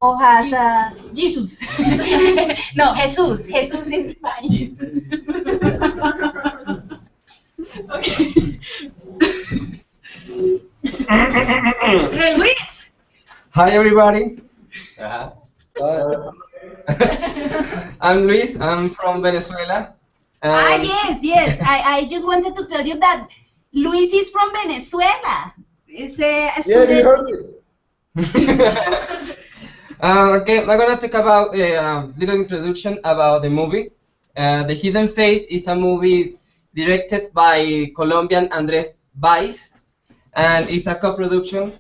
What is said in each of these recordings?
has Jesus. No, Jesús. Jesús in Spanish. Okay. Hey, Luis. Hi everybody. I'm Luis. I'm from Venezuela. Yes. I just wanted to tell you that Luis is from Venezuela. Is a student. Yeah, you heard me. Okay, I'm gonna talk about a little introduction about the movie. The Hidden Face is a movie directed by Colombian Andres Valls, and it's a co-production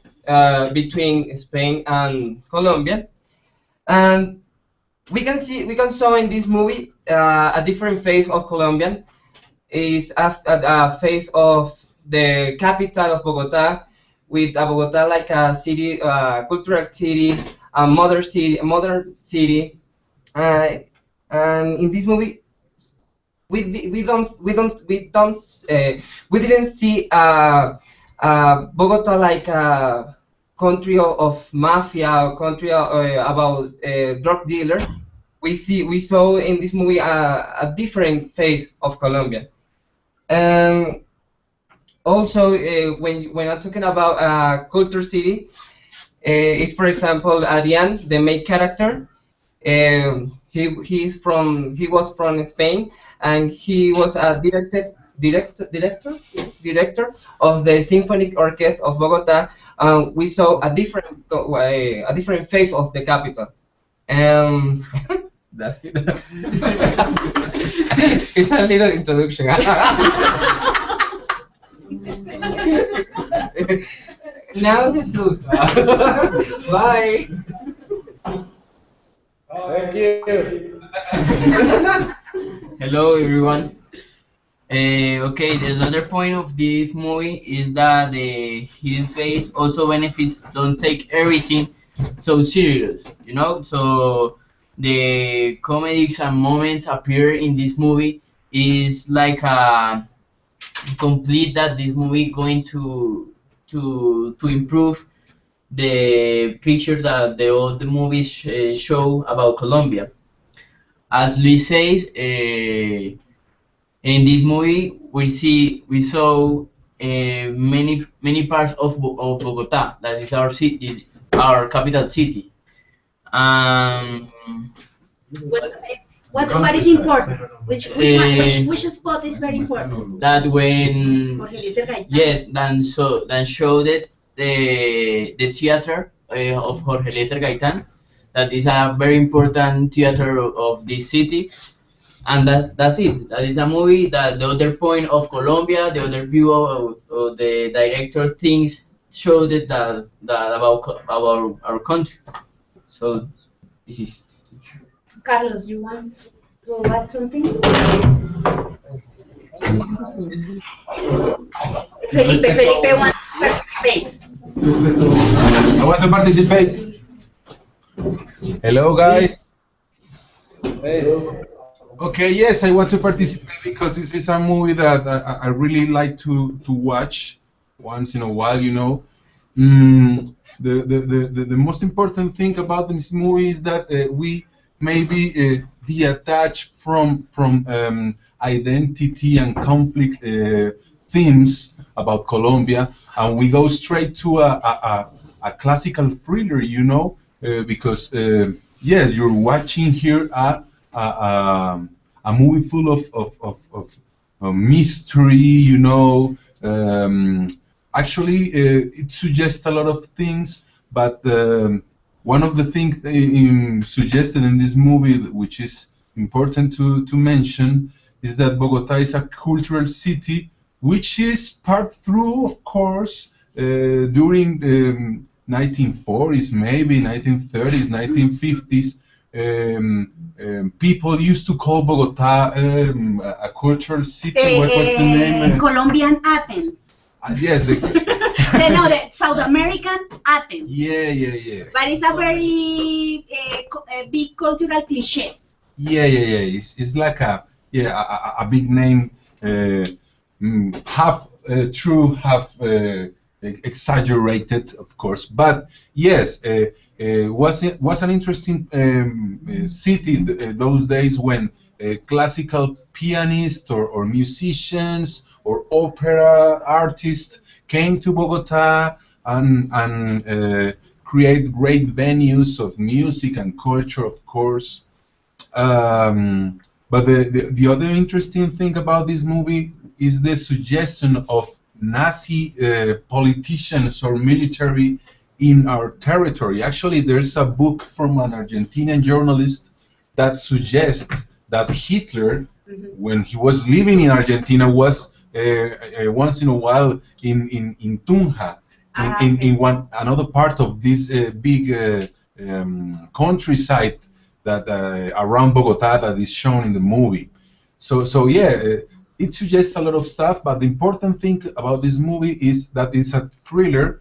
between Spain and Colombia. And we can saw in this movie a different face of Colombian. Is a face of the capital of Bogota, with Bogota like a city, cultural city, a modern city. And in this movie, we didn't see Bogota like a country of mafia, or country about drug dealer. We saw in this movie a different face of Colombia. And also, when I'm talking about culture city, it's, for example, Adrian, the main character. He was from Spain, and he was a director of the symphonic orchestra of Bogota. We saw a different face of the capital. That's it. It's a little introduction. Now, Jesus. Bye. Thank you. Hello everyone. Okay, the other point of this movie is that the hidden face also benefits don't take everything so serious, you know. So the comedies and moments appear in this movie is like a complete that this movie going to improve the picture that all the movies show about Colombia. As Luis says, in this movie we saw many parts of Bogota. That is our city, is our capital city. What is important? Which spot is very important? That when Jorge Eliezer Gaitán. yes, then showed it the theater of Jorge Eliezer Gaitán. That is a very important theater of this city, and that's it. That is a movie that the other point of Colombia, the other view of the director thinks showed it that about our country. So this is. Carlos, you want to add something? Felipe wants to participate. I want to participate. Hello, guys. Hey. Okay, yes, I want to participate because this is a movie that I really like to watch once in a while. You know, the most important thing about this movie is that we maybe detach from identity and conflict themes about Colombia, and we go straight to a classical thriller. You know. Because yes, you're watching here a movie full of mystery, you know. Actually, it suggests a lot of things, but one of the things suggested in this movie, which is important to mention, is that Bogota is a cultural city, which is part through, of course, during 1940s, maybe 1930s, 1950s, people used to call Bogota a cultural city. What was the name? Colombian Athens. Yes, the South American Athens. Yeah. But it's a very big cultural cliche. Yeah. It's like a big name, half true, half exaggerated, of course. But yes, was an interesting city those days when classical pianists or musicians or opera artists came to Bogota and create great venues of music and culture, of course. But the other interesting thing about this movie is the suggestion of Nazi politicians or military in our territory. Actually, there's a book from an Argentinian journalist that suggests that Hitler, when he was living in Argentina, was once in a while in Tunja, in another part of this big countryside that around Bogota that is shown in the movie. So yeah, it suggests a lot of stuff, but the important thing about this movie is that it's a thriller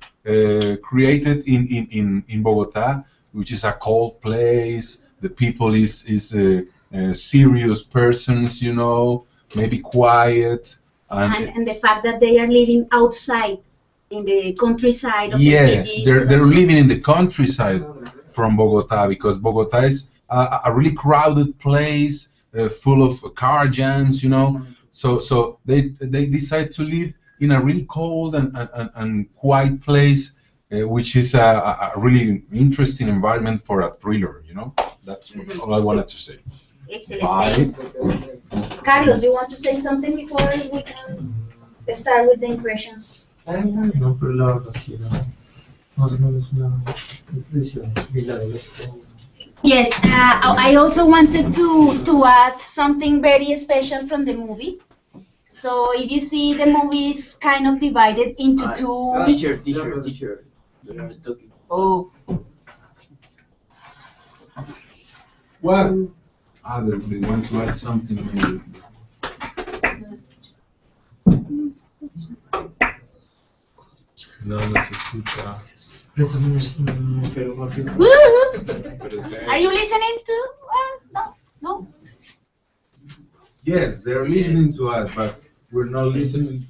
created in Bogota, which is a cold place. The people is serious persons, you know, maybe quiet. And the fact that they are living outside in the countryside of the city. They're living in the countryside from Bogota, because Bogota is a really crowded place, full of car jams, you know. So they decide to live in a really cold and quiet place, which is a really interesting environment for a thriller, you know. That's all I wanted to say. Excellent, thanks. Carlos, you want to say something before we can start with the impressions? No, pero la verdad sí, más o menos una impresión similar a la que... Yes, I also wanted to add something very special from the movie. So if you see, the movie is kind of divided into two. Teacher. Oh. What? They want to add something maybe. No se escucha. Are you listening to us? No, no. Yes, they're listening to us, but we're not listening.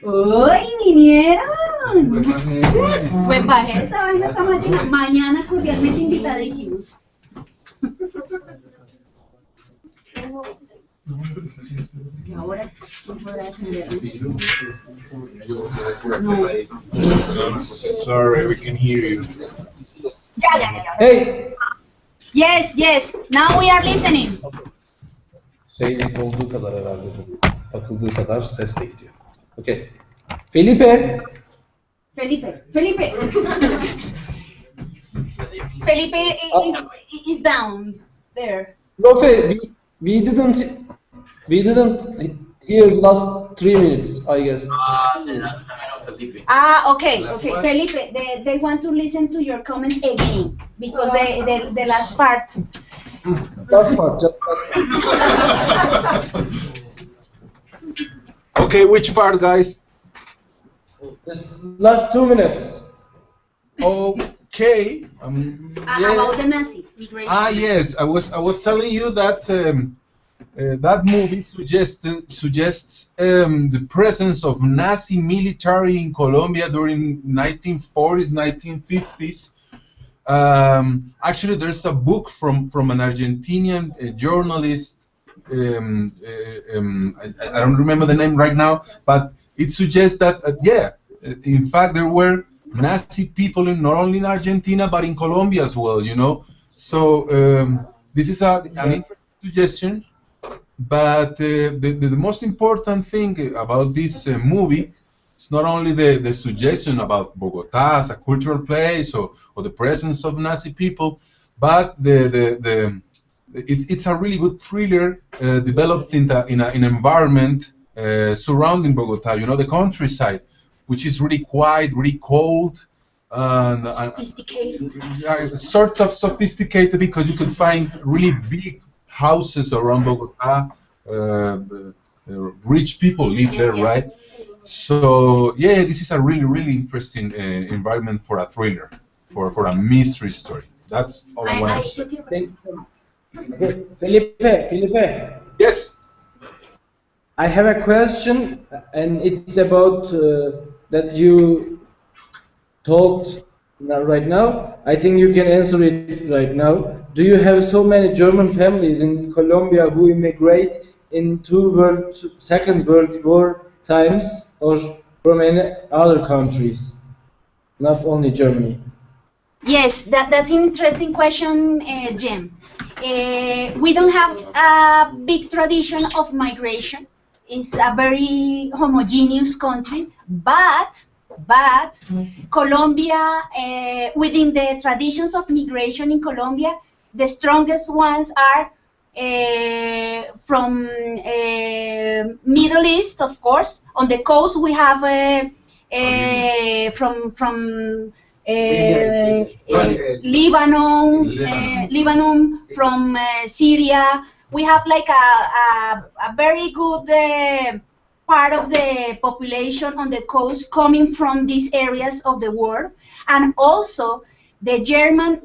¡Uy, vinieron! Pues bajé esa vaina esta mañana. Mañana cordialmente invitadísimos. Y ahora, ¿quién podrá defendernos? No. Sorry, we can hear you. Ya. Hey! Yes, now we are listening. Şeylik olduğu kadar herhalde. Takıldığı kadar ses de gidiyor. Okay. Felipe! Felipe is down there. Profe, we didn't hear last 3 minutes, I guess. Okay. Felipe, they want to listen to your comment again because the last part. Last part, just last part. Okay, which part, guys? This last 2 minutes. Okay. Yeah. About the Nazi migration. Yes. I was telling you that that movie suggests the presence of Nazi military in Colombia during 1940s, 1950s. Actually, there's a book from an Argentinian journalist. I don't remember the name right now, but it suggests that in fact there were Nazi people not only in Argentina but in Colombia as well. You know, so this is an interesting suggestion. But the most important thing about this movie is not only the suggestion about Bogota as a cultural place or the presence of Nazi people, but it's a really good thriller developed in an environment surrounding Bogota. You know, the countryside, which is really quiet, really cold, and Sophisticated. Sort of sophisticated, because you can find really big houses around Bogota. Rich people live there, right? So yeah, this is a really interesting environment for a thriller, for a mystery story. That's all I want to say. Okay. Felipe. Yes. I have a question, and it's about that you talked Now, right now, I think you can answer it right now. Do you have so many German families in Colombia who immigrate in Second World War times, or from any other countries, not only Germany? Yes, that's an interesting question, Jim. We don't have a big tradition of migration. It's a very homogeneous country, but Colombia, within the traditions of migration in Colombia, the strongest ones are from Middle East, of course. On the coast, we have from Lebanon, from Syria. We have like a very good part of the population on the coast coming from these areas of the world. And also, the German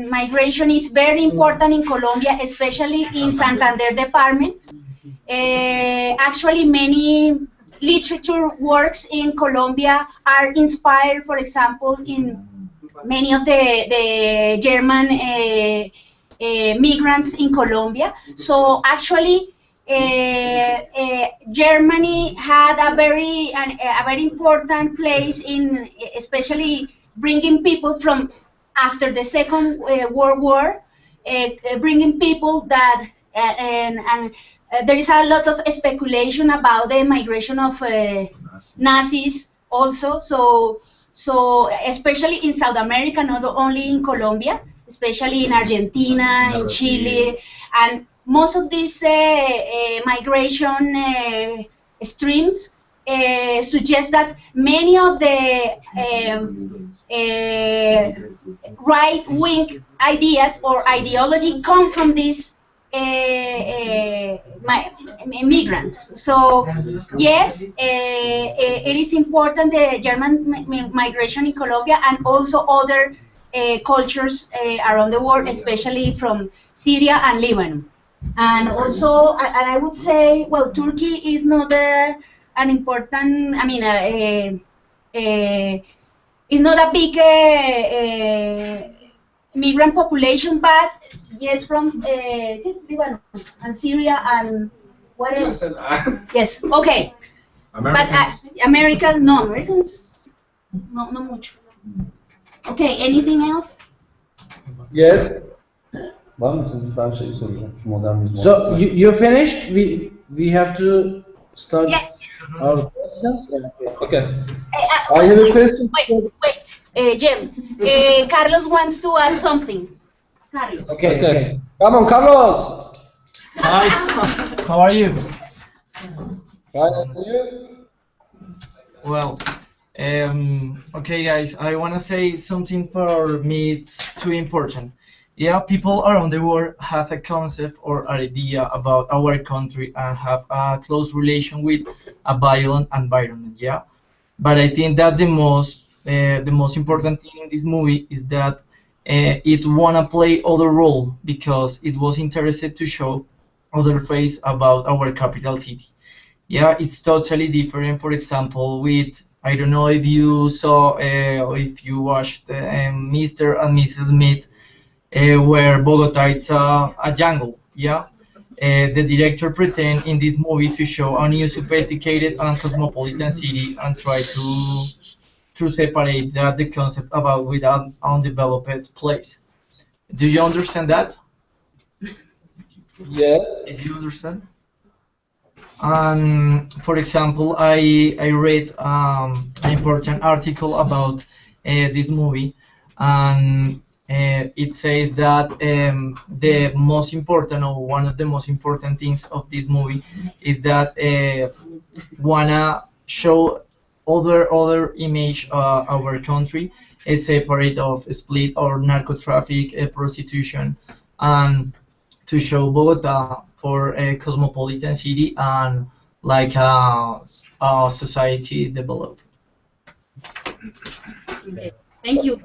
migration is very important in Colombia, especially in Santander department. Actually, many literature works in Colombia are inspired, for example, in many of the German migrants in Colombia. So actually, Germany had a very important place in, especially bringing people from after the Second World War, bringing people that and there is a lot of speculation about the migration of Nazis also. So especially in South America, not only in Colombia, especially in Argentina, in Chile, and most of these migration streams suggest that many of the right-wing ideas or ideology come from these migrants. So yes, it is important, the German migration in Colombia, and also other cultures around the world, especially from Syria and Lebanon. And also, and I would say, well, Turkey is not an important, I mean, it's not a big migrant population, but yes, from Lebanon and Syria and what else? Yes, okay. Americans. But Americans, no much. Okay, anything else? Yes. Var mı sizin, ben şey soracağım şu modernizm. So you finished? We have to start our questions. Okay. I have a question. Wait, Jim. Carlos wants to add something. Carlos. Okay. Come on, Carlos. Hi, how are you? Fine, and you? Well, okay guys, I want to say something for me, it's too important. Yeah, people around the world has a concept or idea about our country and have a close relation with a violent environment, yeah? But I think that the most important thing in this movie is that it wanna play other role because it was interested to show other face about our capital city. Yeah, it's totally different. For example, with I don't know if you saw or if you watched Mr. and Mrs. Smith, where Bogota it's a jungle. Yeah, the director pretend in this movie to show a new sophisticated and cosmopolitan city and try to separate that the concept about with an undeveloped place. Do you understand that? Yes. Do you understand? For example, I read an important article about this movie, and it says that the most important, or one of the most important things of this movie is that wanna show other image our country is separate of split or narco traffic, prostitution, and to show Bogota for a cosmopolitan city and like a society developed. Thank you.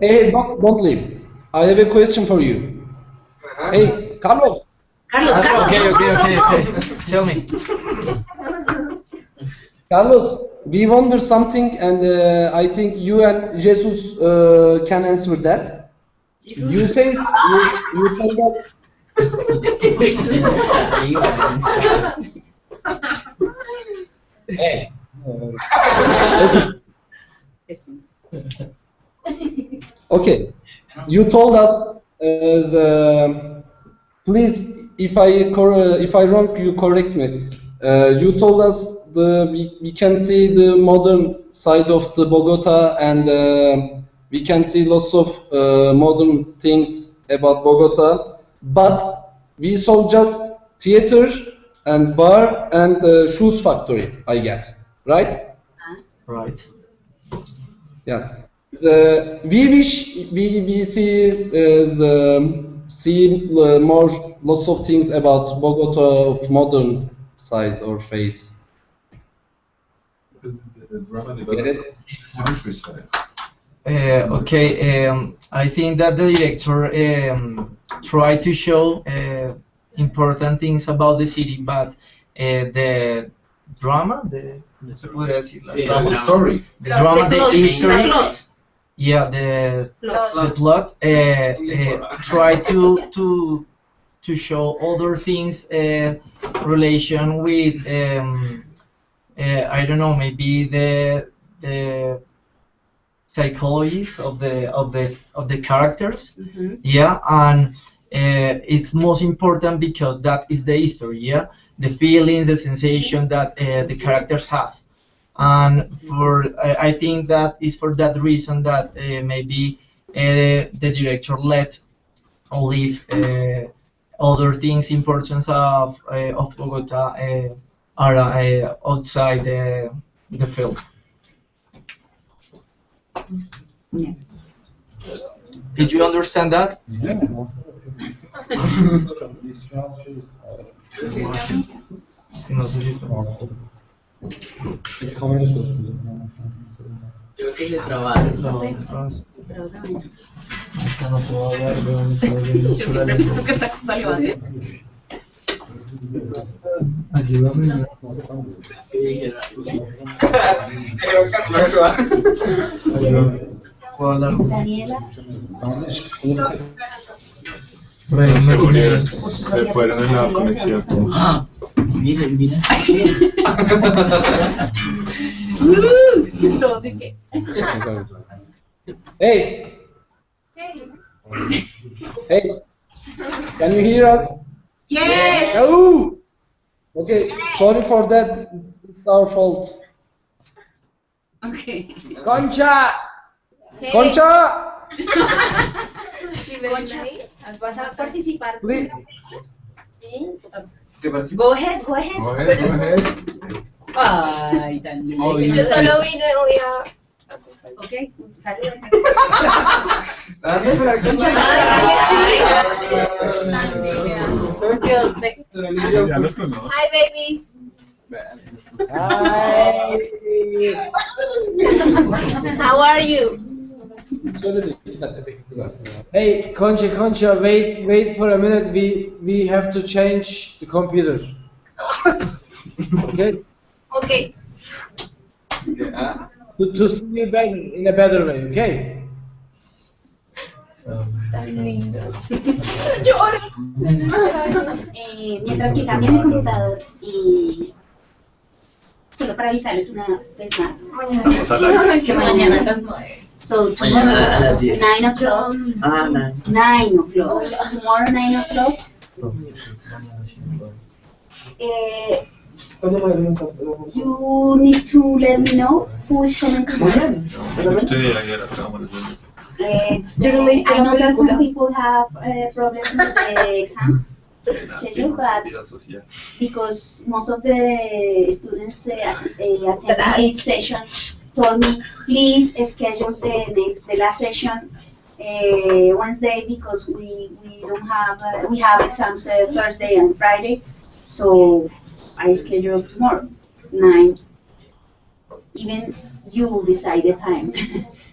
Hey, don't leave. I have a question for you. Hey, Carlos. Okay. Tell me. Carlos, we wonder something, and I think you and Jesus can answer that. You says you said that. Hey, Jesus. Okay, you told us please, if I wrong, you correct me. You told us we can see the modern side of the Bogota, and we can see lots of modern things about Bogota, but we saw just theater and bar and shoes factory, I guess, right? Right. Yeah. We wish we see more lots of things about Bogota of modern side or face. Because the drama Get it? develops countryside. Okay, I think that the director tried to show important things about the city, but the drama, se podría decir, la trama, The story. the drama, the history, plot. yeah, the plot try to show other things relation with I don't know, maybe the psychologies of the characters, yeah, and it's most important because that is the history, yeah, the feelings, the sensation that the characters has. And I think that is for that reason that maybe the director let or leave other things importance of Bogota are outside the film. Yeah. Did you understand that? Sí, no sé si está. Creo que se trabaja. Acá no puedo hablar, veo mis mucho la lengua. Ayúdame. Ayúdame. ¿Puedo hablar? Daniela. Se murieron, se fueron en la conexión. Ah, miren, mira. Hey, hey, can you hear us? Yes. Oh, okay. Sorry for that. It's our fault. Okay. Concha, Concha, Concha, ¿vas a participar? please. Go ahead, go ahead. Go ahead, go ahead. Ay, tan lindo. Oh, Yo solo yes. vine hoy a... Ok, saludos. Ya los conozco. Hi, babies. Hi. How are you? Hey, Concha, wait for a minute. We have to change the computer. Okay? Okay. To see you better in a better way. Okay? Tan lindo. Lloro. Mientras que cambian el computador y solo para avisarles una vez más. Estamos al aire. Que mañana a las 9. So Mañana a las tomorrow 10. 9 o'clock. Ah, no. 9 o'clock. Tomorrow 9 o'clock. You need to let me know who is coming tomorrow. Usted ayer acabamos de ver. Yo no I know that some people have problems with the exams schedule, but Vida social. because most of the students attending this session told me, please schedule the last session Wednesday because we don't have we have exams Thursday and Friday, so I scheduled tomorrow 9. Even you decide the time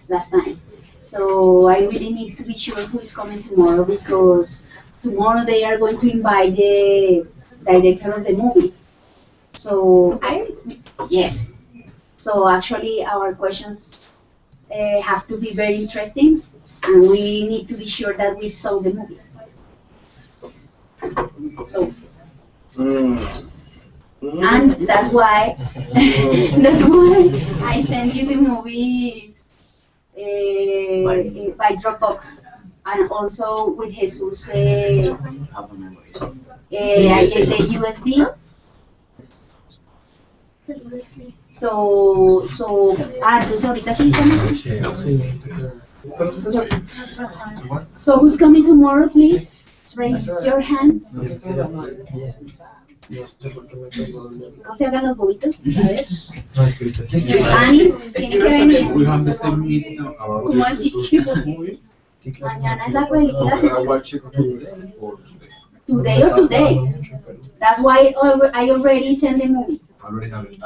last time. So I really need to be sure who is coming tomorrow because tomorrow they are going to invite the director of the movie. So yes. So actually, our questions have to be very interesting, and we need to be sure that we saw the movie. So, and that's why I sent you the movie by Dropbox, and also with Jesus. I get the USB. Entonces ahorita sí estamos. So who's coming tomorrow, please? Raise your hand. No se hagan los bobitos. A ver. Ani, tiene que venir. We have the same meeting about ¿Cómo así? Mañana es la película. I watch it today or today. Today or today. That's why I already sent the movie. Already have it.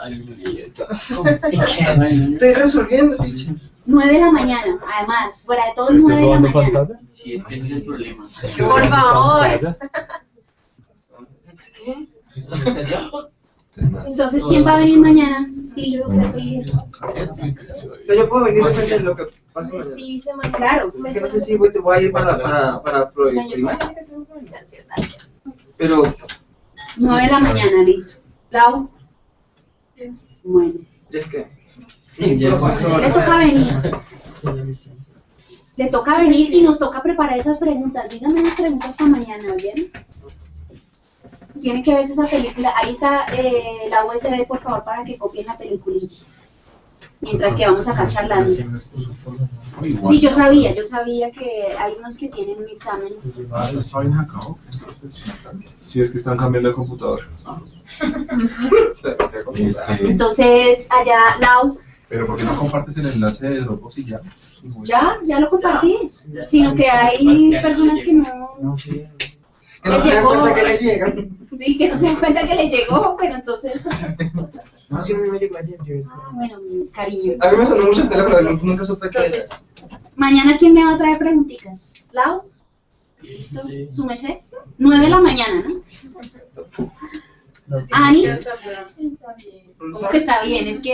Estoy resolviendo, teacher. 9 de la mañana, además, fuera de todo 9 de la mañana. Si es que tiene problemas. Por favor. Entonces, ¿quién va a venir mañana? Please. Yo puedo venir depende de lo que pase mañana. Sí, se Claro. Porque no sé si voy a ir para primar. Pero 9 de la mañana, listo. Lau. Bueno. ya es que. Sí, ya pasó. Le toca venir. Le toca venir y nos toca preparar esas preguntas. Díganme unas preguntas para mañana, ¿bien? Tienen que verse esa película. Ahí está la USB, por favor, para que copien la película. Mientras que vamos acá charlando. Sí, yo sabía que hay unos que tienen un examen. Si es que están cambiando el computador. Entonces, allá, Lau, Pero ¿por qué no compartes el enlace de Dropbox y ya? ya lo compartí. Sino que hay personas que no. Que no se dan cuenta que le llegan. Sí, que no se dan cuenta que le llegó, pero entonces. No, sí, a mí me llegó ayer. Bueno, cariño. A mí me sonó mucho el teléfono, nunca supe qué era. Entonces, mañana, ¿quién me va a traer preguntitas? ¿Lau? ¿Listo? ¿Su merced? 9 de la mañana, ¿no? Ani, ¿cómo que está bien? Es que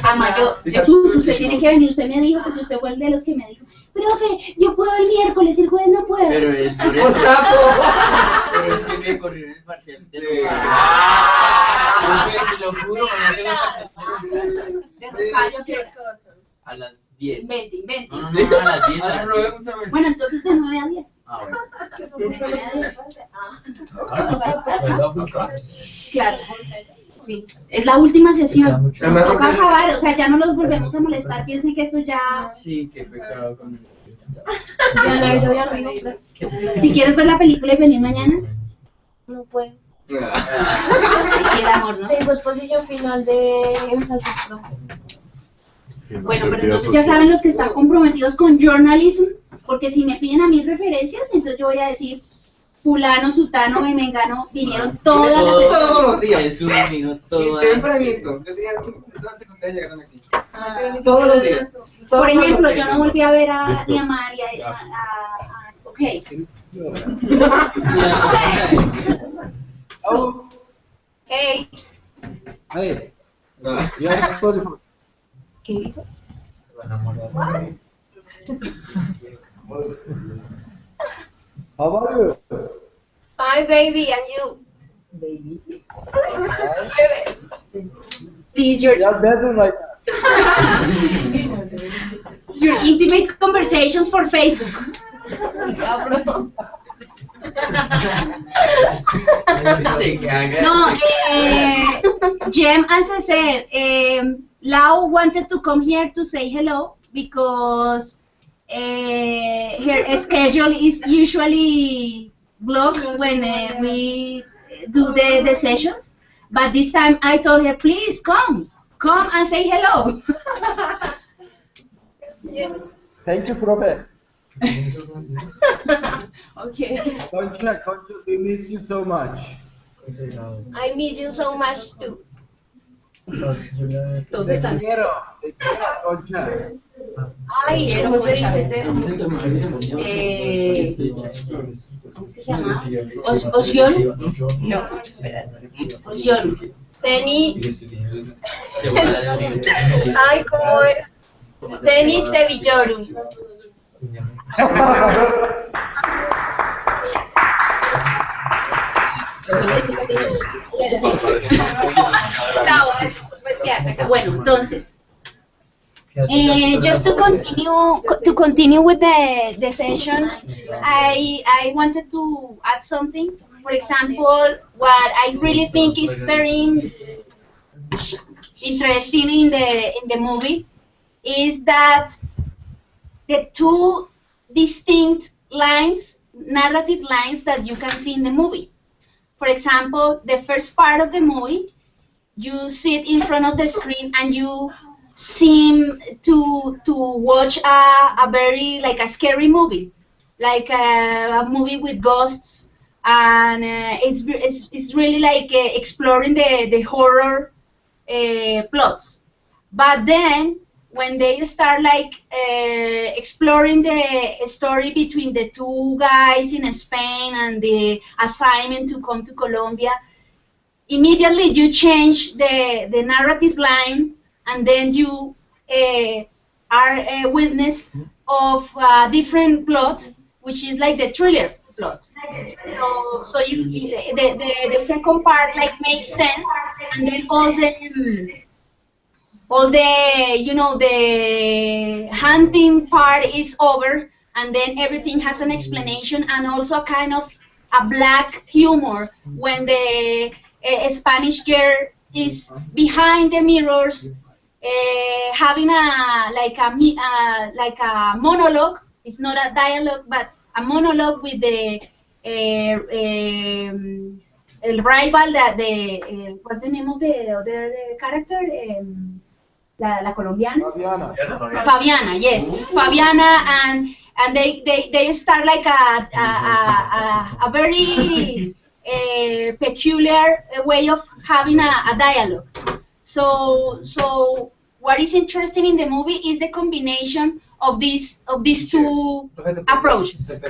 además Jesús, usted tiene que venir, usted me dijo, porque usted fue el de los que me dijo, profe, yo puedo el miércoles, el jueves no puedo. Pero es ¡Un sapo! Pero es que me corrió en el parcial. Te lo juro, no tengo el parcial. De Rocayo, ¿qué hora? A las 10. 20. No, a las 10. Bueno, entonces de 9 a 10. Ah, bueno. De 9 a 10. Claro. Sí. Es la última sesión. Nos toca acabar, o sea, ya no los volvemos a molestar. Piensen que esto ya. Sí, qué pecado con Ya la doy arriba. Si quieres ver la película y venir mañana, No puedo. sí, el amor, ¿no? Tengo exposición final de énfasis, profe. Bueno, pero entonces ya saben los que están comprometidos con journalism, porque si me piden a mí referencias, entonces yo voy a decir, fulano, sutano y mengano vinieron todas las sesiones. Todos los días. Jesús vino Y todo. tempranito. Yo tenía 5 minutos antes que ustedes llegaran aquí. Todos los días. Por ejemplo, yo no volví a ver a Diamar y ok. So, hey. Hey, you have Spotify. ¿Qué dijo? How are you? Hi, baby, and you? Please, You are better right now. your intimate conversations for Facebook. Se caga. No, Jem and Cesar, Lau wanted to come here to say hello because her schedule is usually blocked when we do the sessions. But this time I told her, please come and say hello. Thank you, Profe. Okay. Concha, we miss you so much. I miss you so much too. Todos están. Te quiero, Concha. Ay, Quiero ¿cómo se mucho. dice? ¿Cómo es que se llama? ¿Oción? No, espérate. Oción. Ceni. Ay, ¿cómo era? Ceni Sevillorum. Bueno, entonces, just to continue with the session, I wanted to add something. For example, what I really think is very interesting in the movie is that the two distinct lines, narrative lines that you can see in the movie. For example, the first part of the movie, you sit in front of the screen and you seem to watch a very like a scary movie, like a movie with ghosts, and it's really like exploring the horror plots. But then when they start like exploring the story between the two guys in Spain and the assignment to come to Colombia, immediately you change the narrative line, and then you are a witness of a different plot, which is like the thriller plot. So the second part like makes sense, and then all the the hunting part is over, and then everything has an explanation and also a kind of a black humor when the Spanish girl is behind the mirrors having like a monologue. It's not a dialogue, but a monologue with the el rival that what's the name of the other character? La colombiana? Fabiana, yes. Fabiana, and they start like a very peculiar way of having a dialogue. So what is interesting in the movie is the combination of these two approaches.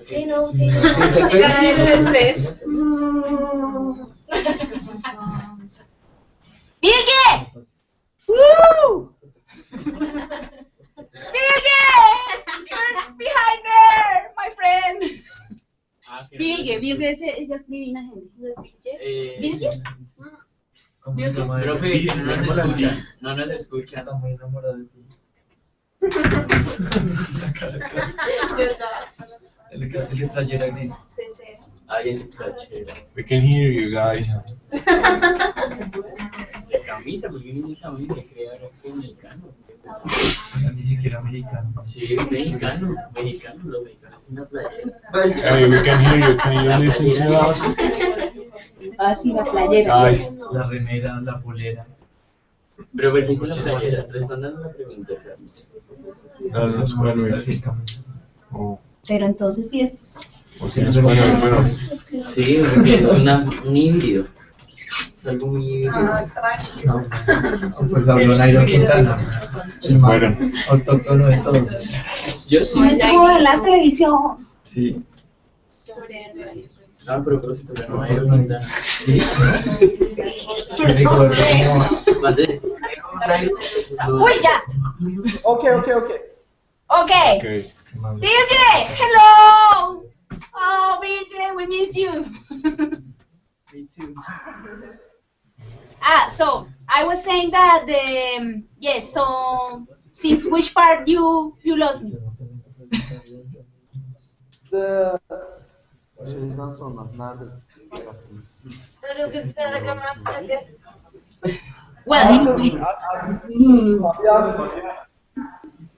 Sí, no, sí, no. ¡Vilgue! ¡Woo! ¡Vilgue! You're behind there, my friend. Vilgue es divina gente. ¿Vilgue? Profe, que no nos escucha. No nos escucha. Está muy enamorado de ti. Yo estaba. El que tiene playera gris. Sí, sí. Alguien de playera. We can hear you guys. De camisa, porque viene camisa y cree ahora que es mexicano. Ni siquiera mexicano. Sí, mexicano. Mexicano, los mexicanos es una playera. Hey, we can hear you. Can you listen to us? Ah, sí, la playera. Guys. La remera, la polera. Pero ¿por qué dice la playera? Respondan la pregunta. That's when we... Oh. Pero entonces sí es. O sea, es bueno. Sí, porque es un híbrido. Es algo muy híbrido. Pues habló Nairo Quintana. Se fueron. Autóctono de todos. Yo sí. Estuvo en la televisión. Sí. Ah, pero propósito, pero no hay Quintana. Sí. Recuerdo como... Más de... ¡Uy, ya! Ok. Okay. Okay. Vilgue, hello! Oh, Vilgue, we miss you. Me too. So I was saying that yes. So since which part you lost me? Well,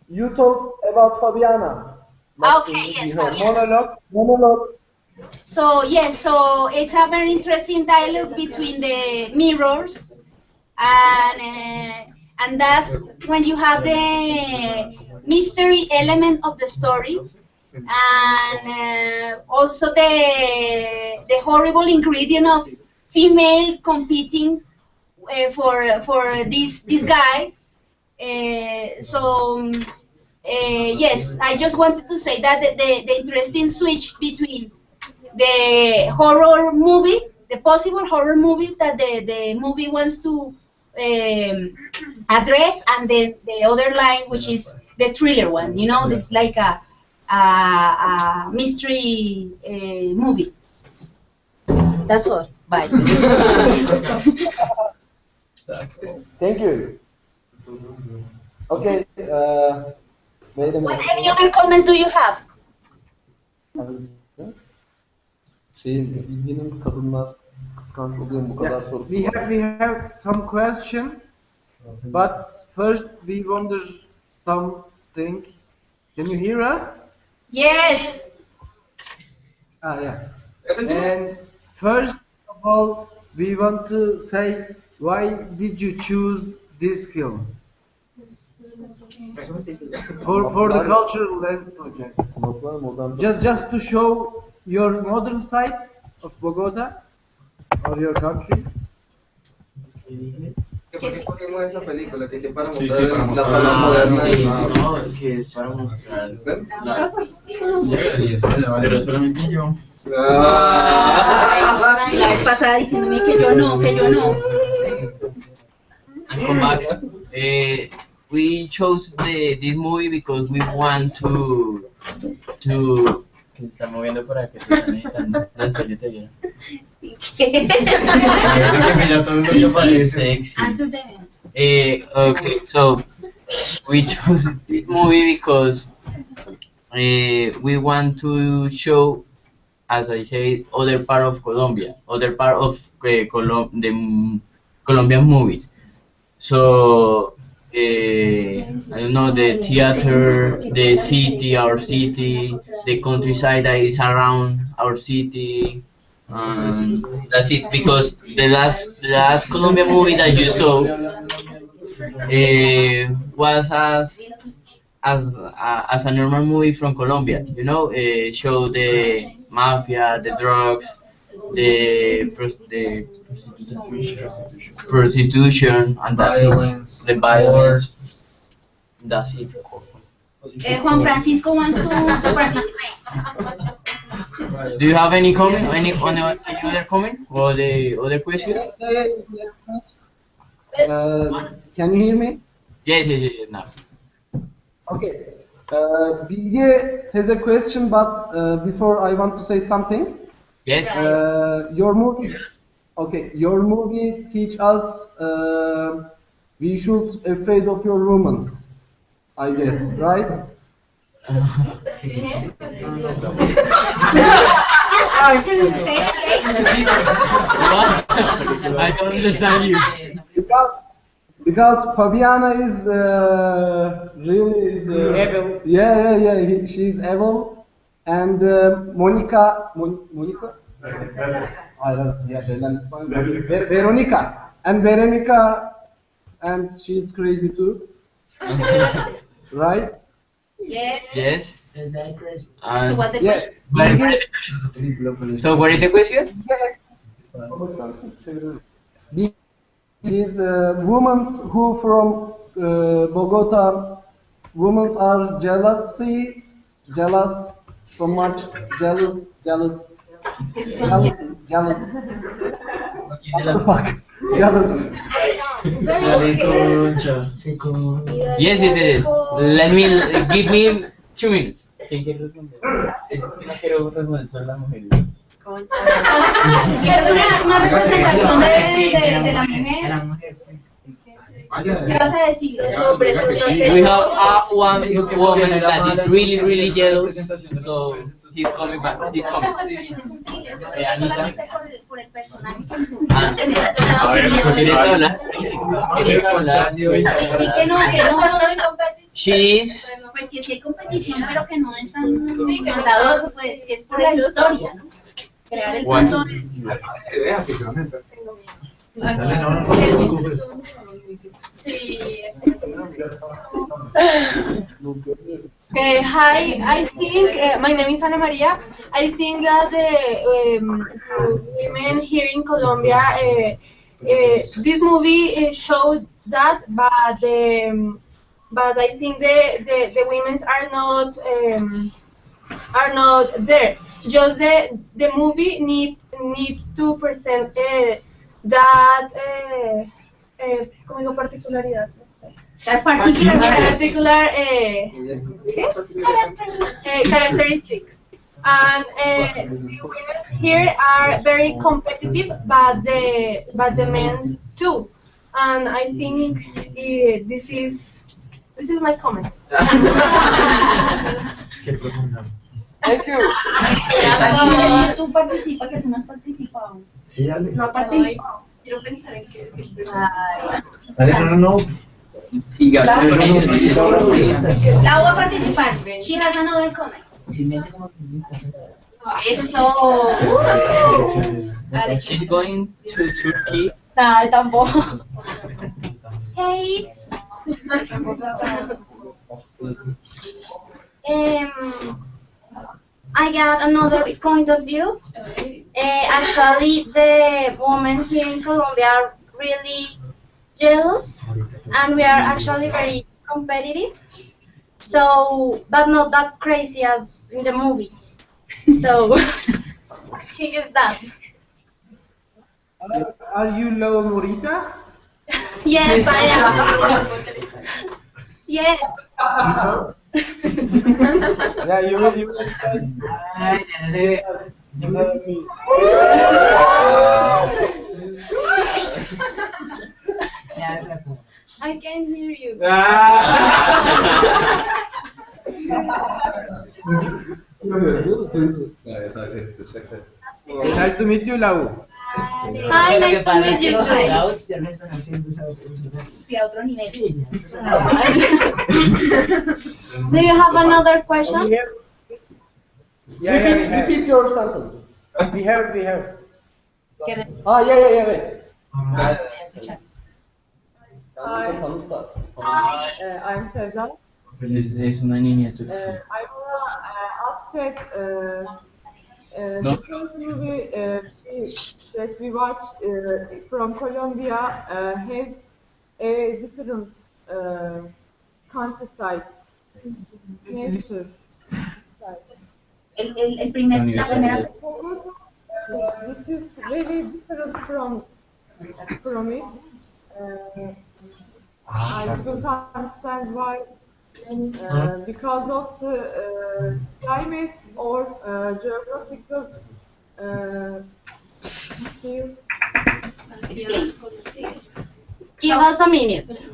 You told about Fabiana. okay, yes, Fabiana. Monologue. So yes, so it's a very interesting dialogue between the mirrors, and that's when you have the mystery element of the story, and also the horrible ingredient of female competing for this guy. Yes, I just wanted to say that the interesting switch between the horror movie, the possible horror movie that the movie wants to address, and then the other line, which is the thriller one. You know, it's like a mystery movie. That's all. Bye. Thank you. Okay. Wait a What minute. any other comments do you have? Bilginin kadınlar kıskanç oluyor mu bu kadar sorusu We var. have some question, but first we wonder something. Can you hear us? Yes. Yeah. And first of all, we want to say, why did you choose this film for the cultural lens project? Just to show your modern side of Bogota or your country. Ponemos esa película que sí para Sí, mostrar para la mostrar zona moderna. No, que es para mostrar. Pero solamente yo. Ay, la vez pasada diciéndome que yo no. And come back. We chose this movie because we want to que se está moviendo para que se están editando. No, en serio te vieron. Sexy. Answer them. Okay, so we chose this movie because we want to show, as I said, other part of Colombia, other part of the Colombian movies. So I don't know, the theater, the city, our city, the countryside that is around our city. That's it. Because the last Colombian movie that you saw was as a normal movie from Colombia. You know, show the mafia, the drugs, the prostitution, and that's Violence, it. The violence. That's it. Juan Francisco wants to participate. Do you have any comment? Any other comment or the other question? Can you hear me? Yes. Now. Okay. Bilge has a question, but before I want to say something. Yes. Your movie teach us we should afraid of your romance, I guess, right? What? I don't understand you. Because Fabiana is really Evil. Yeah. She's evil, and Monica. Veronica and Veronica, and she's crazy too, right? Yes. Yes. So what the Yeah. question? So what is the question? These women who from Bogota, women are jealous, so much jealous. What the fuck? Jealous. Yes. Let me give me 2 minutes. ¿Quieres una representación de la mujer? ¿Qué vas a decir sobre eso? We have one woman that is really jealous, so he's coming back. He's coming. Solamente por el personaje que Ah, necesita. a ver, ¿quieres hablar? ¿Quieres hablar? Y que no. She is. Pues que sí hay competición, pero que no es tan bondadoso, pues que es por la historia, ¿no? Crear el punto de... Hi, I think my name is Ana Maria. I think that the women here in Colombia this movie showed that, but I think the women's are not there. Just the movie needs to present that ¿cómo digo particularidad? That particular Particular characteristics. And the women here are very competitive, but the men's too. And I think this is my comment. Thank you. Tú participa, que tú no has participado. Sí, dale. No has participado. Quiero pensar en qué decir. Dale, no. Siga. La voy a participar. She has another comment. Eso. She's going to Turkey. Ay, tampoco. Hey. I got another point of view. Actually, the women here in Colombia are really jealous, and we are actually very competitive. So, but not that crazy as in the movie. So, I think it's that. Are you Laura Morita? Yes, I am. Yes. Yeah, you will. Ay, ya no sé. I can hear you. Nice to meet you, Lau. Hi, nice to meet you too. Ya no están haciendo esa Sí, a otro nivel. Do you have another question? Repeat your sentence. We have. Wait. I'm Sevda. Es una niña I wanna ask that the first movie that we watched from Colombia has a different countryside, nature. La primera. This is very different from it. I don't understand why. Because of the climate or geographical field. Explain. Give us a minute.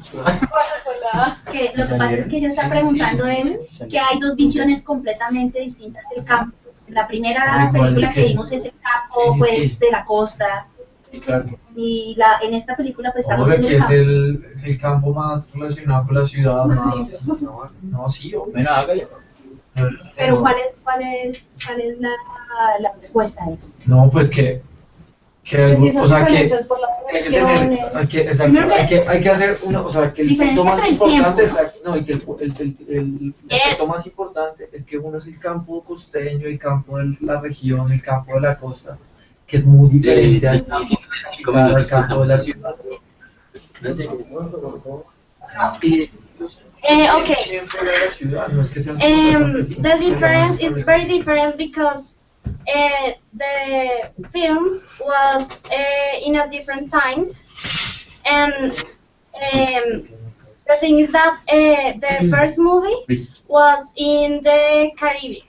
Que lo que pasa es que ella está preguntando es que hay dos visiones completamente distintas del campo. La primera película que vimos es el campo, pues, de la costa. Sí, claro. Y en esta película, pues, estamos Vamos, viendo aquí el campo. es el campo más relacionado con la ciudad, más... No, sí, Bueno, hágale. Pero ¿cuál es la respuesta ahí? No, pues que o sea, que hay que tener, exacto, hay que hacer una, o sea, que el punto más importante, exacto, no, y que el aspecto más importante es que uno es el campo costeño, el campo de la región, el campo de la costa, que es muy diferente al campo de la ciudad. Okay. The difference is very different because the films was in a different times, and the thing is that the first movie was in the Caribbean.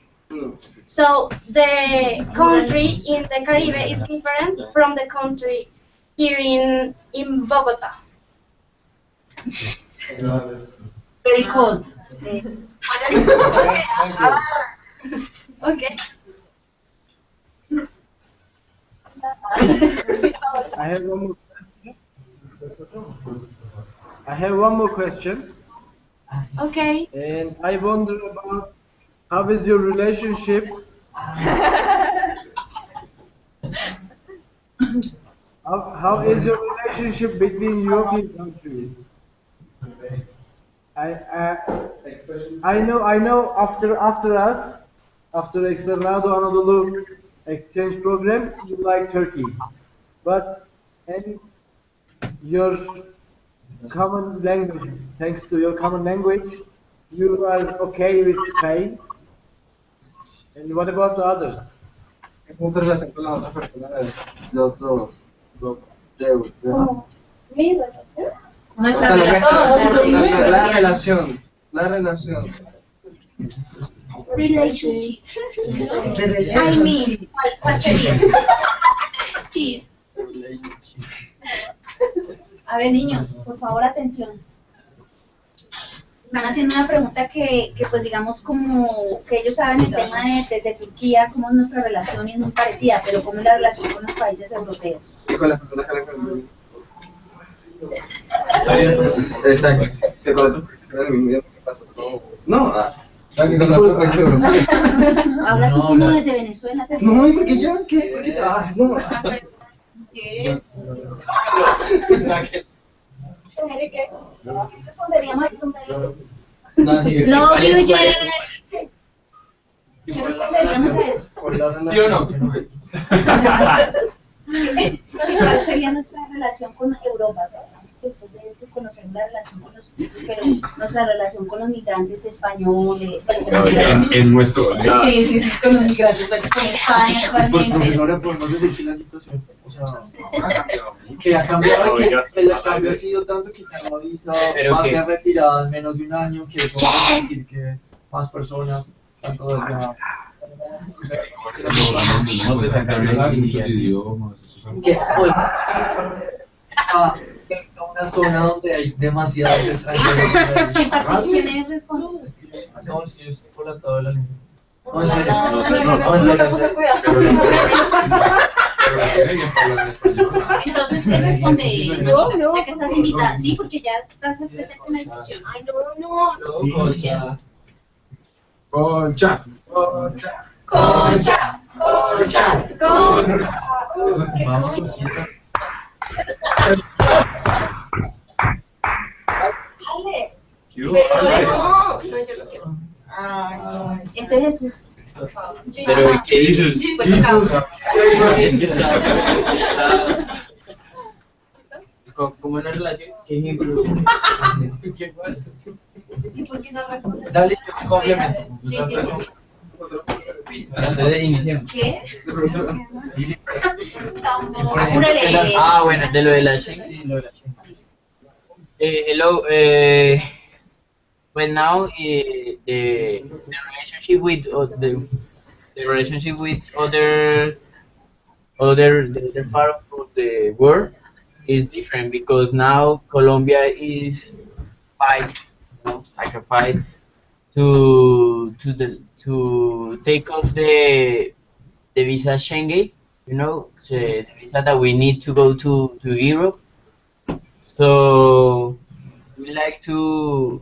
So the country in the Caribbean is different from the country here in Bogota. Very cold. Okay. I have one more question. Okay. And I wonder about how is your relationship? How is your relationship between European countries? I know after us, after Externado Anadolu exchange program, you like Turkey, but your common language, thanks to your common language, you are okay with Spain. And what about the others? ¿Cómo te relacionas con las otras personas de otros, de Mi relación. Nuestra relación. la relación. Relationship. I mean, ¿cuál sería? Cheese. A ver, niños, por favor, atención. Están haciendo una pregunta que pues digamos como que ellos saben el tema de Turquía, cómo es nuestra relación y es muy parecida, pero cómo es la relación con los países europeos. Y con las personas que hablan exacto. Que con otros países que hablan el mismo idioma, ¿qué pasa? No, Habla tú como desde Venezuela. no, ¿y por qué yo? ¿Qué? ¿Por qué? No. ¿Qué? ¿Qué? ¿Qué responderíamos a esto? No, sí, No, ¿cuál es- Blue cuál es- Jay. ¿Qué responderíamos a eso? ¿Sí o no? ¿Cuál sería nuestra relación con Europa? Después de esto conocemos la relación con los turcos, pero nuestra relación con los migrantes españoles, En nuestro colegio. sí, con los migrantes, con España Pues actualmente. profesora, podemos decir que la situación, o sea, que ha cambiado, que el cambio ha sido tanto que Televisa Pero va a que- ser retirada en menos de un año, que eso va a permitir que más personas, tanto de la... Muchos idiomas. que una zona donde hay demasiados extranjeros. ¿Quién es responsable? No, es que yo estoy por la tabla de la lengua. No, en No, serio. no, No, en serio. Entonces, ¿qué responde? No, Ya que estás invitada, sí, porque ya estás presente en la discusión. Ay, no. Concha. Concha. Concha. Vamos, Conchita. Ale, No, no, yo no quiero. entonces Jesús. Pero ¿qué dices? ¿Cómo es la relación? ¿Y por qué no respondes? Dale, yo te complemento. Sí. Entonces iniciemos. ¿Qué? Bueno, de lo de la Schengen. Sí, lo de la China. Hello. But now the relationship with the relationship with the other part of the world is different because now Colombia is fight, like a fight to take off the visa Schengen, the visa that we need to go to Europe. So we like to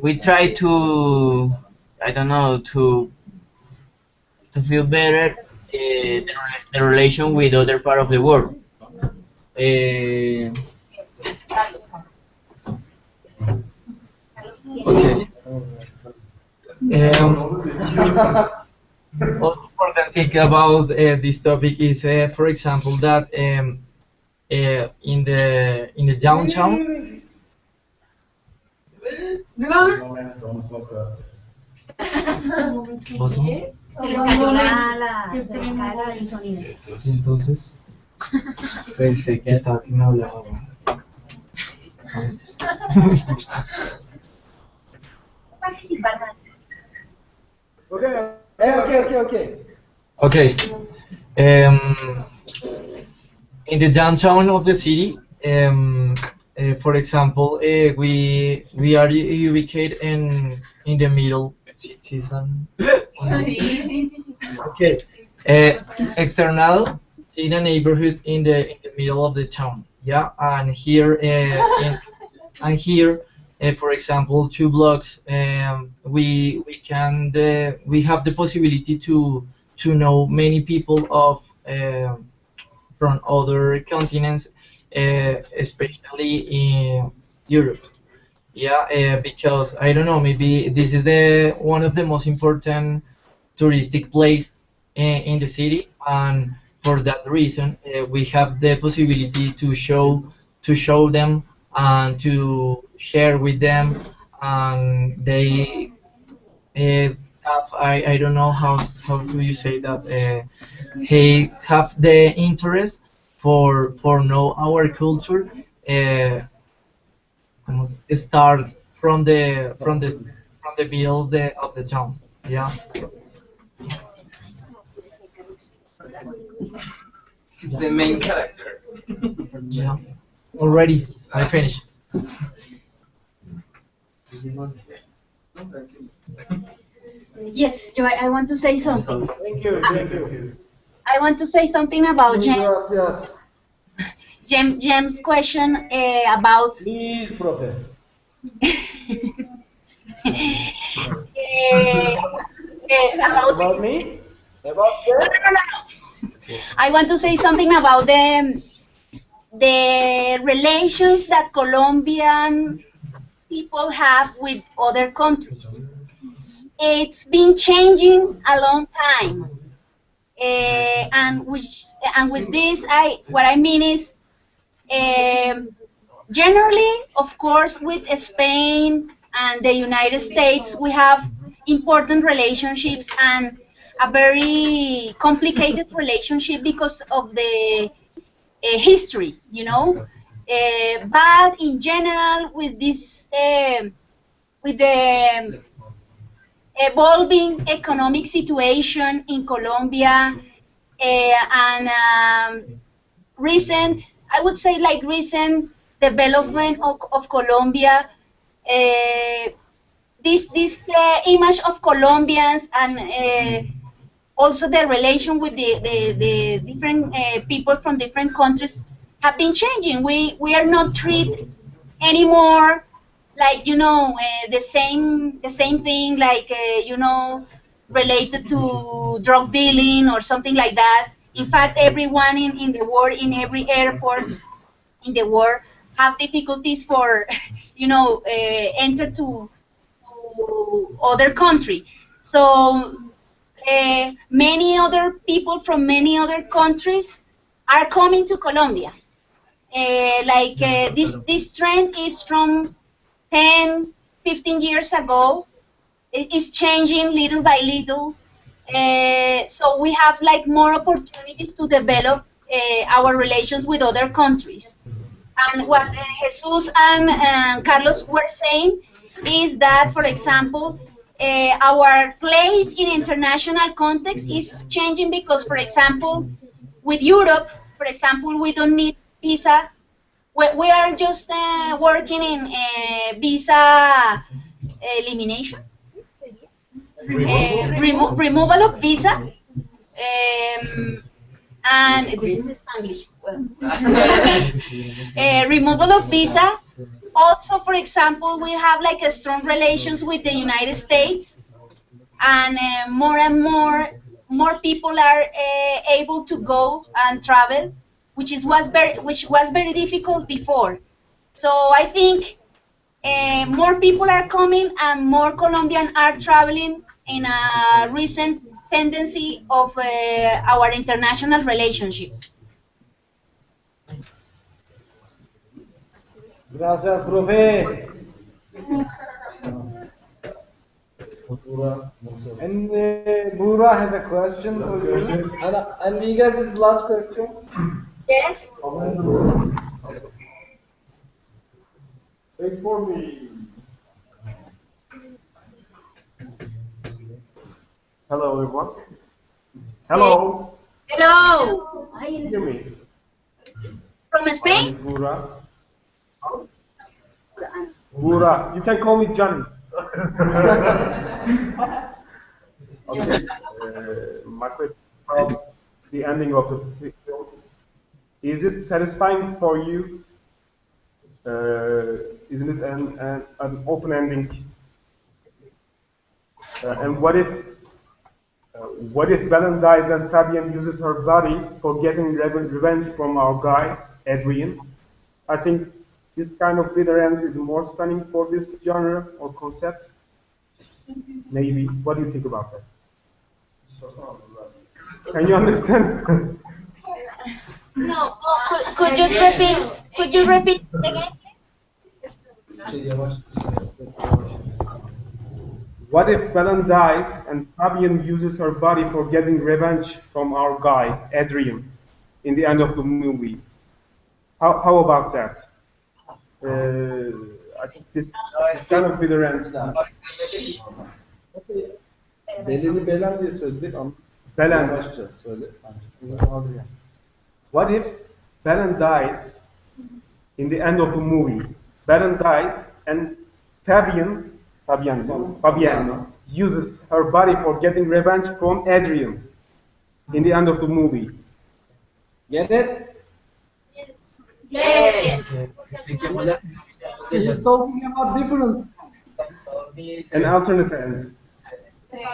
we try to, I don't know, to feel better the relation with other part of the world. Okay. One important thing about this topic is, for example, that in the downtown. Se les cayó la escala del sonido. Entonces, pensé que estaba que me hablaba. Participar más. Okay. Okay. In the downtown of the city, for example, we are ubicated in the middle season. Sí. Okay. External in a neighborhood in the middle of the town. Yeah, and here for example, 2 blocks, we have the possibility to know many people of from other continents, especially in Europe. Yeah, because I don't know, maybe this is one of the most important touristic place in the city, and for that reason, we have the possibility to show them and to share with them, and they have, I don't know how do you say that, they have the interest for know our culture, como start from the middle of the town. Yeah. The main character. Yeah. Already, I finished. Yes, Joy, I want to say something. Thank you, thank you. I want to say something about Gracias. Jem's question about Please, profe. about About me? About no, that? no, no, no. I want to say something about the relations that Colombian people have with other countries. It's been changing a long time, and with this, what I mean is, generally, of course, with Spain and the United States, we have important relationships and a very complicated relationship because of the history, you know. But in general, with this, with the evolving economic situation in Colombia, and recent, I would say, like recent development of Colombia, this image of Colombians and also the relation with the different people from different countries have been changing. We are not treated anymore like, you know, the same thing, like, you know, related to drug dealing or something like that. In fact, everyone in the world, in every airport in the world, have difficulties for you know, enter to other country. So many other people from many other countries are coming to Colombia. This trend is from 10, 15 years ago. It's changing little by little. So we have like more opportunities to develop our relations with other countries. And what Jesus and Carlos were saying is that, for example, our place in international context is changing because, for example, with Europe, for example, we don't need visa. We are just working in visa elimination, removal of visa. And this is Spanglish. Well, removal of visa. Also, for example, we have like a strong relations with the United States, and more and more people are able to go and travel, which was very difficult before. So I think more people are coming and more Colombians are traveling in a recent tendency of our international relationships. Gracias, profe. And Bura has a question for you. And we guys, this last question. Yes. Wait for me. Hello, everyone. Hello. Hello. Hear me. From My name Spain? is Bura. Bura. You can call me Johnny. Okay. My question about the ending of the film. Is it satisfying for you? Isn't it an open ending? And what if Belen dies and Fabian uses her body for getting revenge from our guy, Adrian? I think this kind of bitter end is more stunning for this genre or concept. Maybe. What do you think about that? Can you understand? No. Could you repeat? Could you repeat again? What if Belen dies and Fabian uses her body for getting revenge from our guy, Adrian, in the end of the movie? How about that? I think this is gonna be the end. Belirli Belen diye söyledik ama Belen. başça söyle. What if Belen dies in the end of the movie? Belen dies and Fabian uses her body for getting revenge from Adrian in the end of the movie. Get it? Yes. He's talking about different. An alternative end.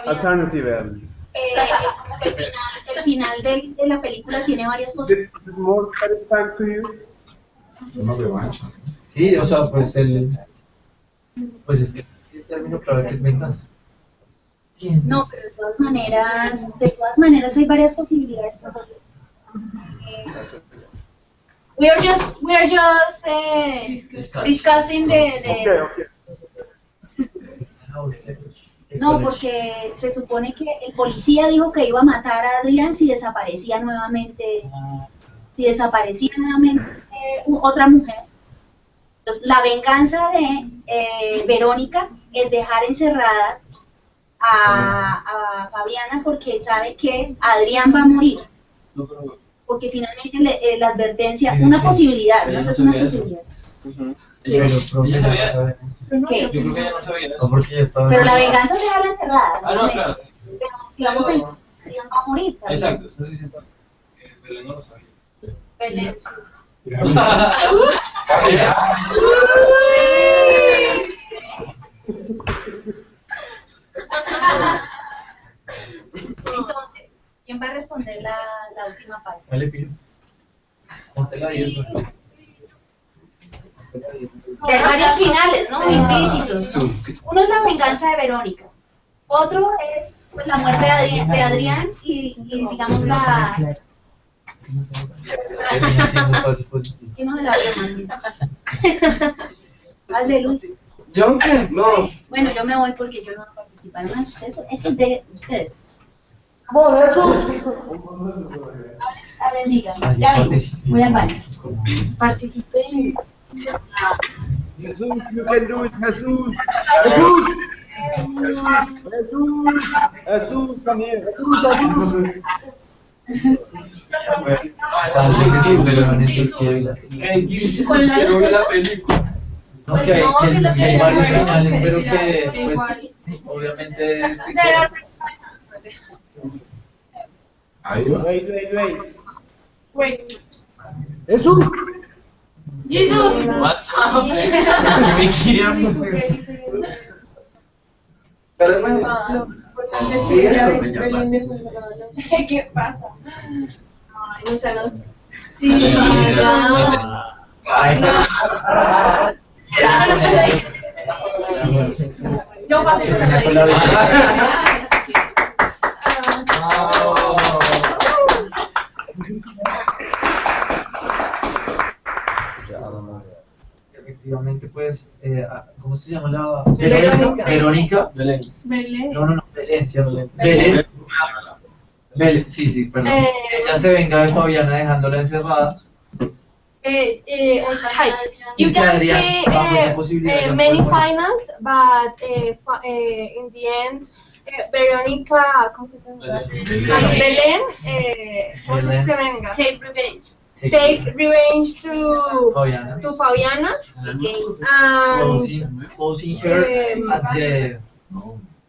Alternative end. El final de la película tiene varias Is posibilidades. it more satisfying to you? Una revancha. Sí, o sea, pues pues es que el término claro que es venganza. No, pero de todas maneras hay varias posibilidades. We are just discussing Okay. No, porque se supone que el policía dijo que iba a matar a Adrián si desaparecía nuevamente otra mujer. Entonces, la venganza de Verónica es dejar encerrada a Fabiana porque sabe que Adrián va a morir. Porque finalmente la advertencia, una posibilidad, no sé, es una posibilidad. Pero ¿Qué? Yo creo que ya no sabía no, eso. porque ya estaba. Pero la venganza es dejarla encerrada. Ah, no, claro. Pero, digamos, Adrián va a morir. también. Exacto. Eso sí siento que Belén no lo sabía. Belén, sí. Entonces, ¿quién va a responder la última parte? Dale, Piro. Ponte la 10, güey. Que hay varios finales, ¿no? Implícitos. Uno es la venganza de Verónica. Otro es pues, la muerte de Adrián y digamos la... Es que no me la veo más. Hazle luz. ¿Yo qué? No. Bueno, yo me voy porque yo no voy a participar más. Esto es de ustedes. A ver, diga. Ya vengo. Voy al baño. Participen. Jesus, you can do it, Jesus. Jesus. Jesus, come here. Ok, que hay varios finales, pero que, pues, obviamente se queda. Wait. Jesús. Jesus. What's up? Me quiero. ¿Qué pasa? Ay, no sé, no sé. Yo pasé por la Efectivamente, pues, ¿cómo se llama la? Verónica. Verónica. Belén. No, Belén, ¿cierto? Belén, sí, perdón. Ella se venga de Fabiana dejándola encerrada. Hi. You Y que can Adrián, see bajo esa posibilidad, ya many puede morir. finals, but in the end, Verónica, ¿cómo se llama? Belén, ¿cómo se venga? Take revenge. Take revenge to Fabiana. and Closing her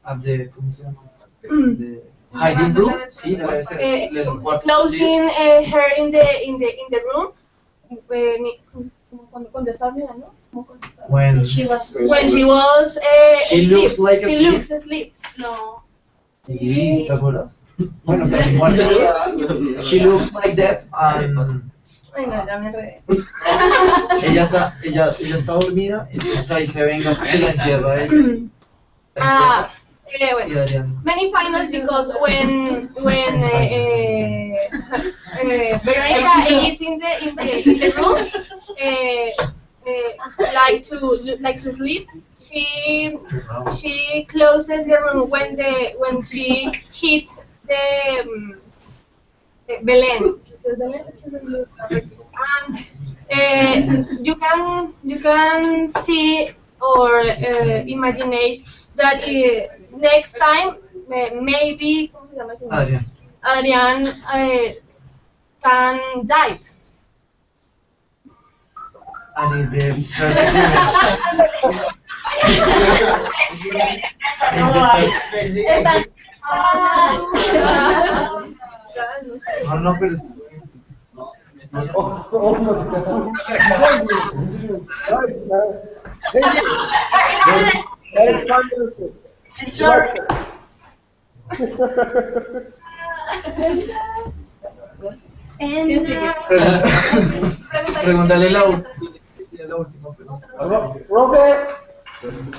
at the ¿cómo se llama? The hiding room. Sí, debe ser el cuarto. closing her in the room. Cuando estaba viva, ¿no? When She was When she was She asleep. looks like she asleep. looks asleep. No. Sí, ¿te acuerdas? Bueno, casi muerta. She looks like that and Ay, no, ya me enredé. ella está dormida, entonces ahí se venga porque la encierra ella. many finals because when Veronica is in the room, like to sleep, she closes the room when she hits the Belén. And you can see or imagine that next time maybe Adrian can die. And is the no, pero Sorry. Pregúntale la última pregunta. Robert. Any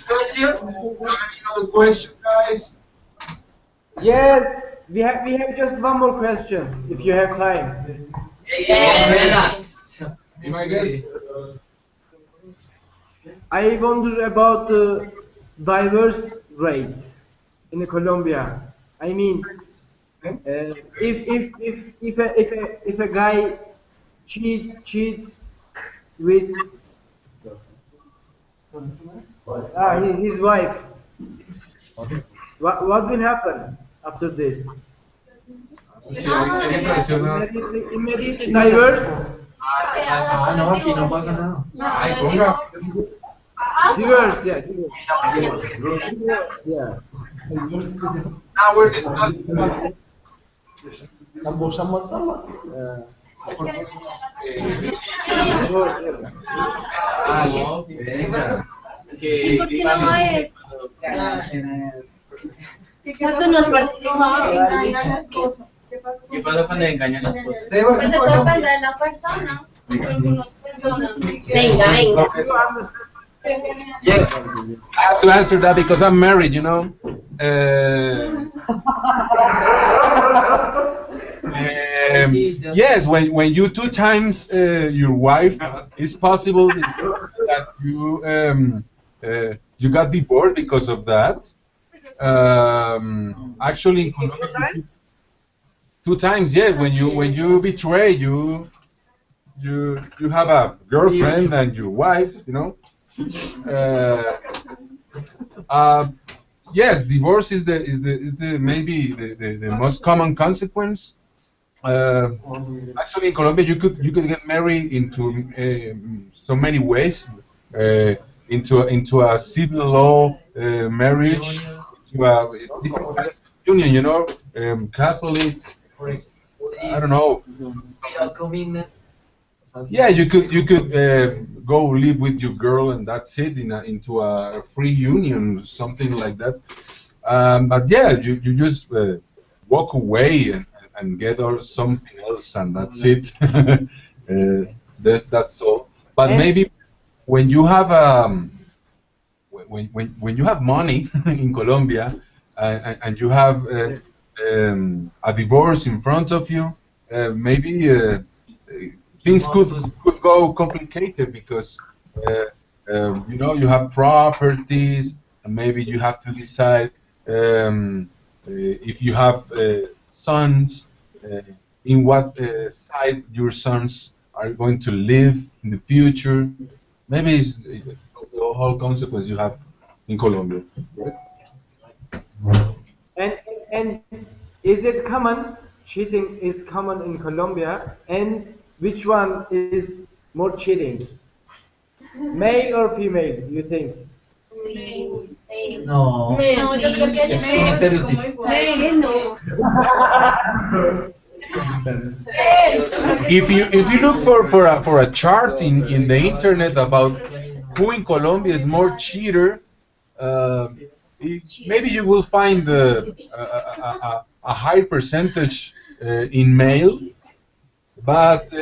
question? Another question, guys. Yes, we have just one more question if you have time. Yes. If I guess, I wonder about the divorce rate in Colombia. I mean, if a guy cheats with his wife, what will happen after this? Immediate divorce. no, aquí no pasa nada. ay, ponga. Divorce, yeah. Divorce. Yeah. Now we're discussing venga. ¿Qué pasa cuando engañan a la esposa? Pues eso depende de la persona. Algunas personas. Yes, I have to answer that because I'm married, you know. Yes, when you two times your wife, it's possible that you got divorced because of that. Actually, in Colombia, two times, yeah. When you betray, you have a girlfriend and your wife, you know. Yes, divorce is the maybe the most common consequence. Actually, in Colombia, you could get married into so many ways. Into a civil law marriage, to a different kind of union, you know, Catholic. I don't know. Yeah, you could go live with your girl and that's it into a free union, something like that. But yeah, you just walk away and get something else, and that's it. That's all. But maybe when you have when you have money in Colombia and you have a divorce in front of you, maybe things could go complicated because you know, you have properties and maybe you have to decide if you have sons, in what side your sons are going to live in the future. Maybe it's the whole consequence you have in Colombia. Right? And is it common? Cheating is common in Colombia, and which one is more cheating? Male or female, you think? No. No, yo creo que Es un estereotipo. If you look for a chart in the internet about who in Colombia is more cheater, maybe you will find a high percentage in male, but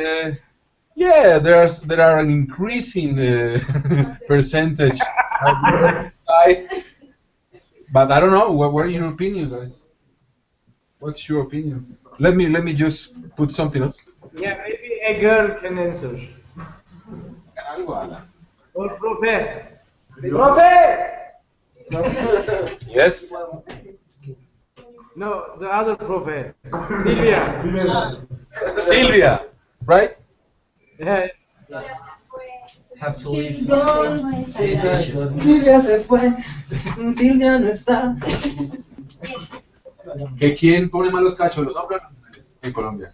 yeah, there are an increasing percentage. But I don't know. What are your opinion, guys? What's your opinion? Let me just put something else. Yeah, maybe a girl can answer. Or Profe. Profe! Yes. No, the other Profe. Silvia. Sylvia, right? Yeah. Absolutely. Silvia se fue. Silvia no está. ¿Que quién pone malos cachos, los hombres o las mujeres en Colombia?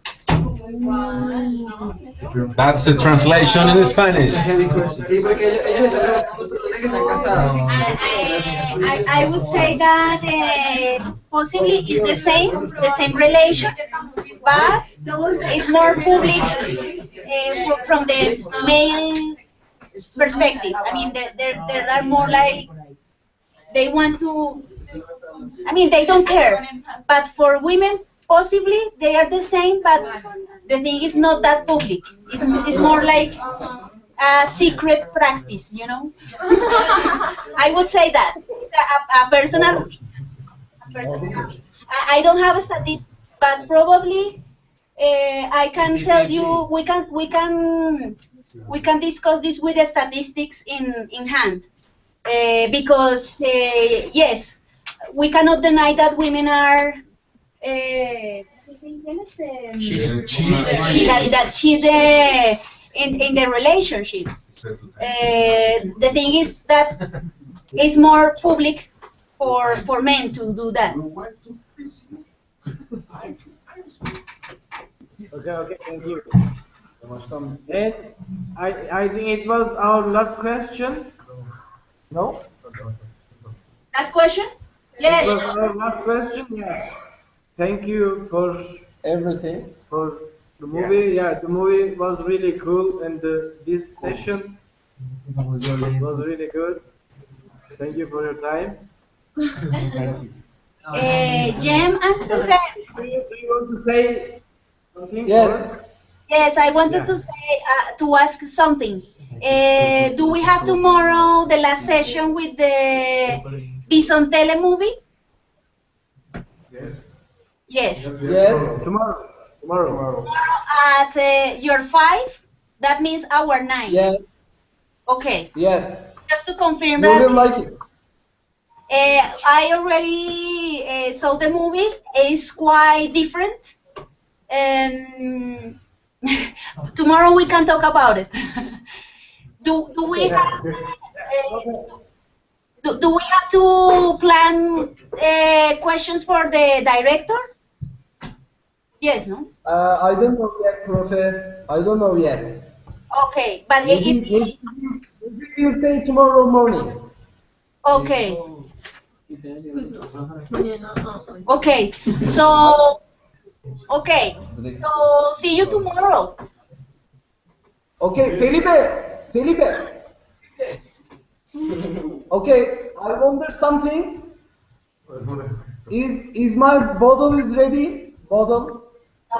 That's the translation in Spanish. I would say that possibly it's the same relation, but it's more public from the male perspective. I mean, there are more like they want to. I mean, they don't care. But for women, possibly they are the same, but the thing is not that public. It's more like a secret practice, you know? I would say that. It's a personal opinion. I don't have a statistics, but probably I can tell you we can discuss this with the statistics in hand because yes, we cannot deny that women are that cheat in the relationships. The thing is that it's more public for men to do that. Okay, thank you. And I think it was our last question. No? Last question? Yes. It was our last question, yeah. Thank you for Everything. for the movie. Yeah, the movie was really cool, and this session was really good. Thank you for your time. Jem and Suzanne. Do you want to say something? Yes. Yes, I wanted to say to ask something. Do we have tomorrow the last session with the Bisontele movie? Yes. Yes. Tomorrow. At your 5? That means our 9. Yes. Okay. Yes. Just to confirm You that. will like it. I already saw the movie. It's quite different. Tomorrow we can talk about it. Do we have do we have to plan questions for the director? Yes, no? I don't know yet, Profe. I don't know yet. Okay, but Maybe we'll say tomorrow morning. okay. Okay, so see you tomorrow. Okay, Felipe. Okay, I wonder something. Is my bottle is ready? Bottle. La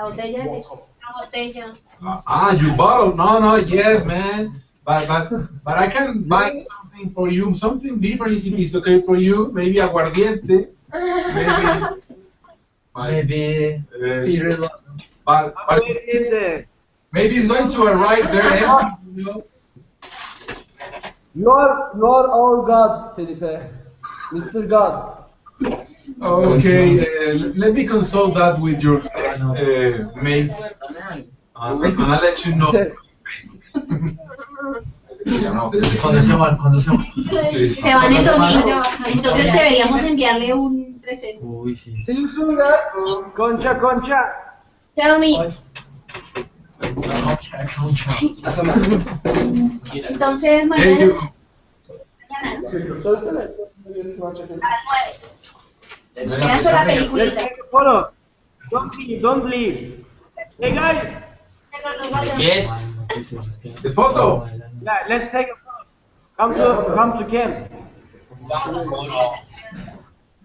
botella de You bottle? No, not yet, man. But I can buy something for you. Something different is okay for you. Maybe aguardiente. Maybe. But maybe it's going to arrive there empty, you know? You are our God, Felipe. Mr. God. Okay, let me consult that with your ex-mate, and I'll let you know. Cuando se van. Sí. Se van el domingo, entonces deberíamos enviarle un presente. Uy, sí. See you soon, guys. Concha. Tell me. Entonces mañana. Mañana. A las 9. Vean la Let's peliculita. take a photo. Don't leave. Hey guys. Yes. The photo. Yeah, let's take a photo. Come to camp.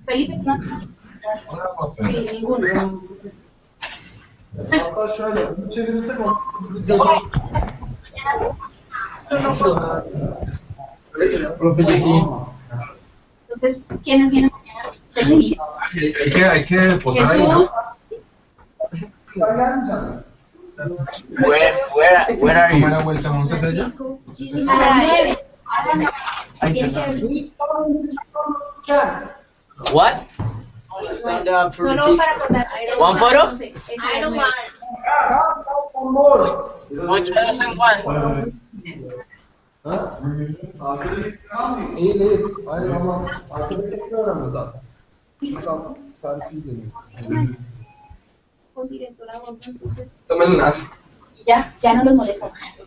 Felipe, no. Sí, ninguno. Hatta şöyle çevirirsek onu Profe, sí. Entonces, ¿quiénes vienen mañana? Se lo dice. Hay que posar ahí, ¿no? Jesús. Where are ¿Cómo you? la vuelta? ¿Vamos a hacer ya? A las 9. What? Stand up for the Solo picture. para contar. One photo? I don't mind. Much less than one. İyi değil. Hayır ama arkadakiler önemli zaten. Selfie deniyor. Tomen una. Ya no los molesta más.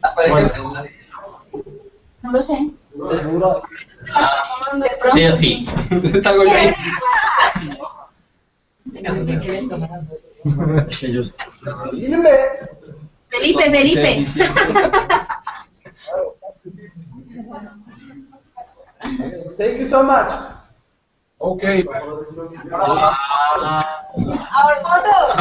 Aparece. No lo sé. De pronto Selfie. Es algo gay. Ellos. Felipe. Thank you so much. Ok. Our photo. A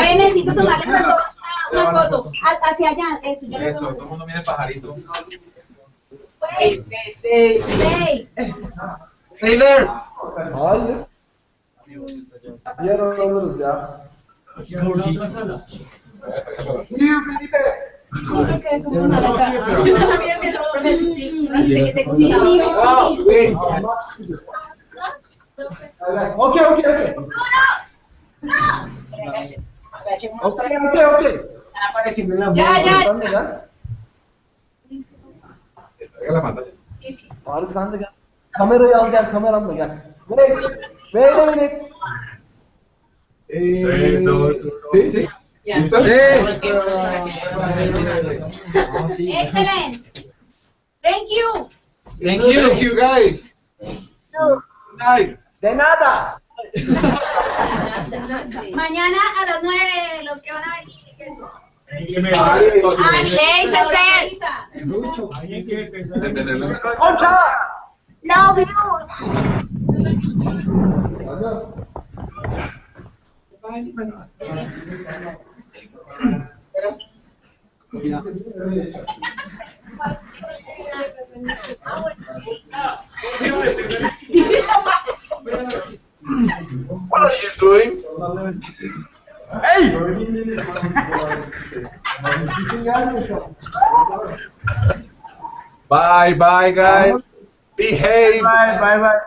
ver, necesito tomarles a todos una foto. Hacia allá, eso. Yo Eso, todo el mundo viene pajarito. Stay. Hey there. Hayır. Diğer alırız ya. Okay. Ya. Traiga la pantalla. Faruk sen de gel. Kamerayı al gel, kameranla gel. Wait a minute. 3, 2, 1. Sí, sí. ¿Listo? Excellent. Thank you. Thank you guys. Good night. De nada. Mañana a las 9, los que van a venir. Hey, César. Concha. Love you. What are you doing? Bye, guys. Behave. Bye.